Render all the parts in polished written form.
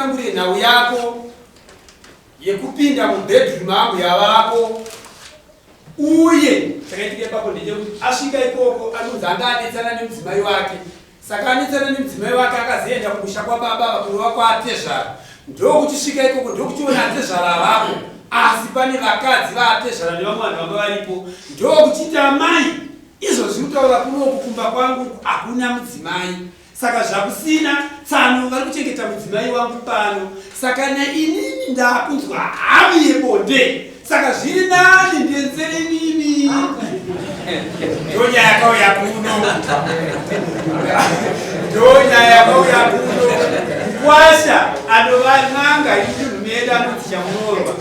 utsanangure nhau yako yekupinda mubedroom yangu yavako uye takaitike papo ndechekuti asvika ikoko anonzi anga adetsana nemudzimai wake saka anetsana nemudzimai wake akazoenda kumusha kwababa vakurova kwaatezvara ndokuchisvika ikoko ndokuchiona atezvara avako asi pane vakadzi vaatezvara nevamwe vanhu vanga varipo ndokuchiti amai izvozvi kutaura kunoku kumba kwangu hakuna mudzimai saka zvakusina tsano vari kuchengeta mudzimai wangu pano saka nainini ndakunzwa havi yebonde saka zviri nani ndienzere nini ndonya yakauya kuno ndonya yakauya kuno kwasha anovan'anga itunhumeda mudzichamunorwa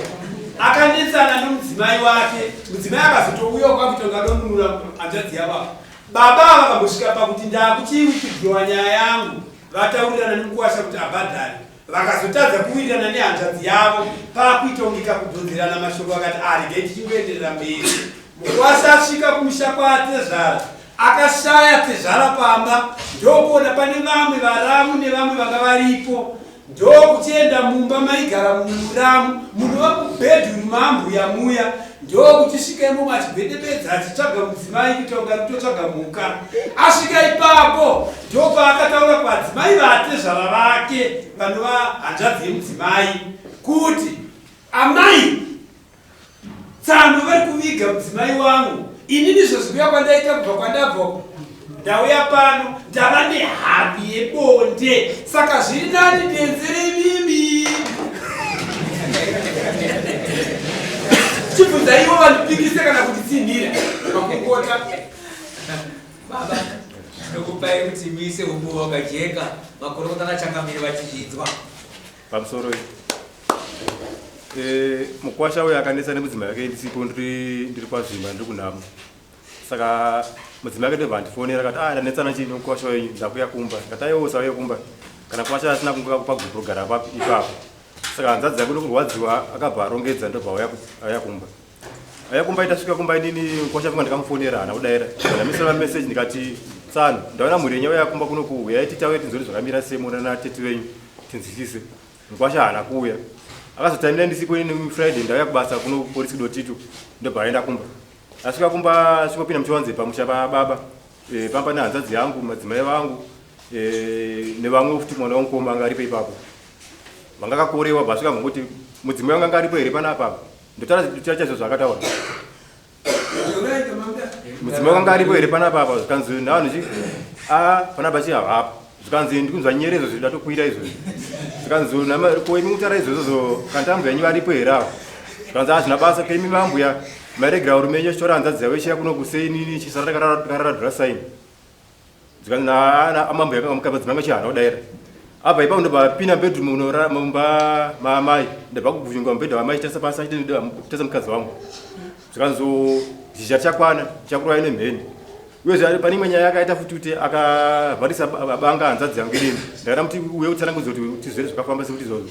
akanetsana nomudzimai wake mudzimai akazotouya kwakutonga donunura hanzvadzi yavavo baba vakambosvika pakuti ndakuchiwikidhiwa nyaya yangu vataurirana nemukuwasha kuti abhadhari vakazotadza kuwirirana nehanzvadzi yavo pakuitongika kubvunzirana mashoko akati aregei tichingoenderera mberi mukuwasha asvika kumusha kwaatezvara akashaya tezvara pamba ndokuona pane vamwe varamu nevamwe vanga varipo ndokuchienda mumba maigara mumuramu munova mubhedhurumu ambuya muya ndokuchisvika imomo achibhedebedza achitsvaga mudzimai kutonga kutotsvaga mhuka asvika ipapo ndopaakataura kwadzimai vatezvara vake vanova hanzvadzi yemudzimai kuti amai tsano vari kuviga mudzimai wangu inini zvozvikuya kwandaita kubva kwandabva ndauya pano ndava nehavi yebonde saka zviri nani ndienzere mimi chibvunza ivo vandipikise kana kuti tsindire makungota baba ndokupai kuti muise umbo wakajeka makorokota vachangamiri vachizvidzwa pamusoro mukwasha uyo akanetsa nemudzimai wake ndisipo ndiri kwazvimba ndiri kunhamo saka mudzimai wake ndobva andifonera akati ndanetsana chii nomukwasha wenyu ndakuya kumba ndikati aiwo usauya kumba kana kwasha asina kunga pagrupu rogara ipapo saka hanzvadzi yake nokurwadziwa akabva arongedza ndobva auya kumba aya kumba itasvika kumba inini kwasha funga ndikamufonera hana kudaira ndamisira meseji ndikati tsano ndaona mhuri yenyu yauya kumba kuno kuuya titaure tinzori zvakamira semona natete wenyu tinzwisise mukwasha hana kuuya akazotamira ndisipo ini Friday ndauya kubasa kuno polisi dotitu ndobva aenda kumba asvika kumba asvikopinda muchiwanze pamusha pababa pamba nehanzvadzi yangu madzimai vangu nevamwe futi mwana wamukoma anga aripo ipapo vanga kakorewa bva asvika ngoti mudzimai wanga anga aripo here panapa ndotaura chazvo zvakataura mudzimai wanga aripo here panapa zvikanzi navanhu panapa chihavapo zvikanzi ndikunzwa nyerezo zvidatokuita izvozvo zvikanzi koimutaura izvozvo kantambo yanyu varipo here avo zvikanzi hazvina basa keimi mambuya maregera urumenyu achitora hanzvadzi yavo ichiya kuno kuseinini chisara takaradhura saini zvikanzi amambo yakamukabadzimai achihana kudaira abva ipapo ndobva pina bedroom mumba maamai ndabva kuvhunga mubhedha wamai chitasa pasi achitesa mukadzi wangu zvikanzo zhizha richakwana chakurwai nemheni uyezve pane imwe nyaya yakaita futi kuti akavharisa banga hanzvadzi yangu idini ndakada kuti uye utsanangudza kuti tizvere zvakafamba sekuti izvozvo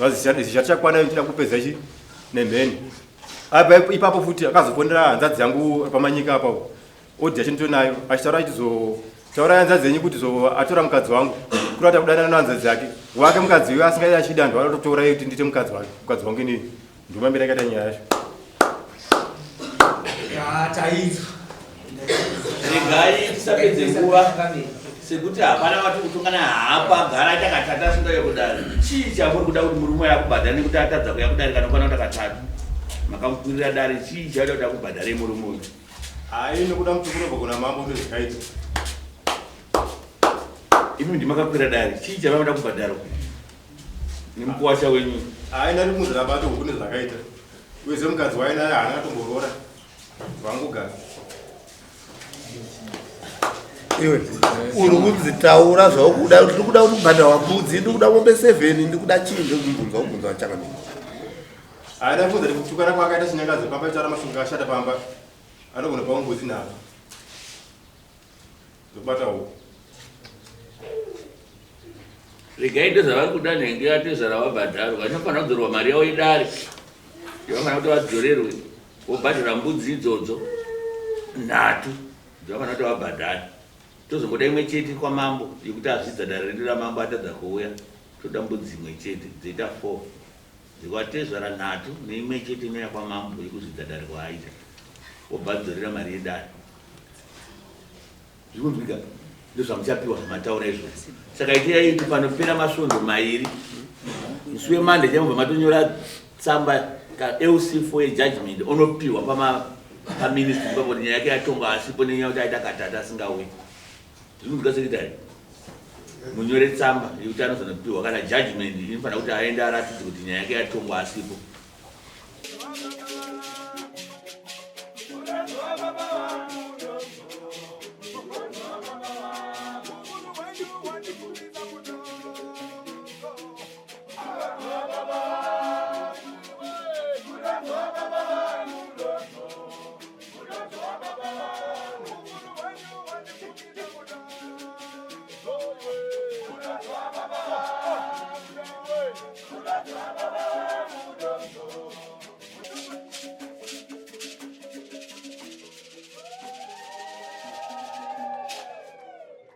zhizha richakwana tida kupedza ichi nemheni abva ipapo futi akazofonera hanzvadzi yangu pamanyika apapo odhi achinitonayo achitaura achizotaura hanzvadzi yenyu kuti atora mukadzi wangu kuri ata kudanana nehanzvadzi yake wake mukadzi uyo asingaita achida ndo anototora kuti ndite mukadzi wangu inini ndimambira yakaita nyaya yacho taizwa regai tisapedze nguva sekuti hapana vati kutongana hapa gara takatata singa yekudari chii chamuri kuda kuti murume yakubhadhara nekuti atadza kuya kudari kana kwana takatatu makamukwirira dari chii chaida kuda kubhadhare murume uyu hai nokuda mutukunobva kuna mambo ndozvikaita imi ndimakakwira dari chii chavanoda kubhadhara nemukuwasha wenyu hai ndari kumuzirabato hukune zvakaita uyezve mukadzi wainaye haana atomborora zvangogara iwe uri kudzitaura zvaukuda tiri kuda kuti ubhadha wambudzi ndiri kuda mombe 7 ndiri kuda chii ndokubvunza wachakamira hai ndakubvunza kuti kutukana kwakaita chinyangadzo pamba itaura mashoko akashata pamba anogona pa ngozi navo zokubata uko regai ndozvavari kuda nhenge atezvara wabhadharo vanofanira kudzorwa mari yavo idare yavafanira kuti vadzorerwe wobhadhara mbudzi idzodzo 3 dzavafanira kuti vabhadhare tozongoda imwe chete kwamambo yekuti azvidza dare redu ramambo atadza kuuya toda mbudzi imwe chete dzoita 4 dzikatezvara 3 neimwe chete inoya kwamambo yekuzvidhadhari kwaaita wobvadzorera mari yedare zvikunzwika ndozvamuchapiwa zvamataura izvozvo saka itai kuti panopera masvondo 2 musi wemande chamubva matonyora tsamba LC4 yejudgment unopiwa paministry papoti nyaya yake yatongwa asipo nenyaya kuti aita katata asingauyi zvikunzwika sekitari munyore tsamba yekuti anozonopiwa kana judgment inofanira kuti aende aratidze kuti nyaya yake yatongwa asipo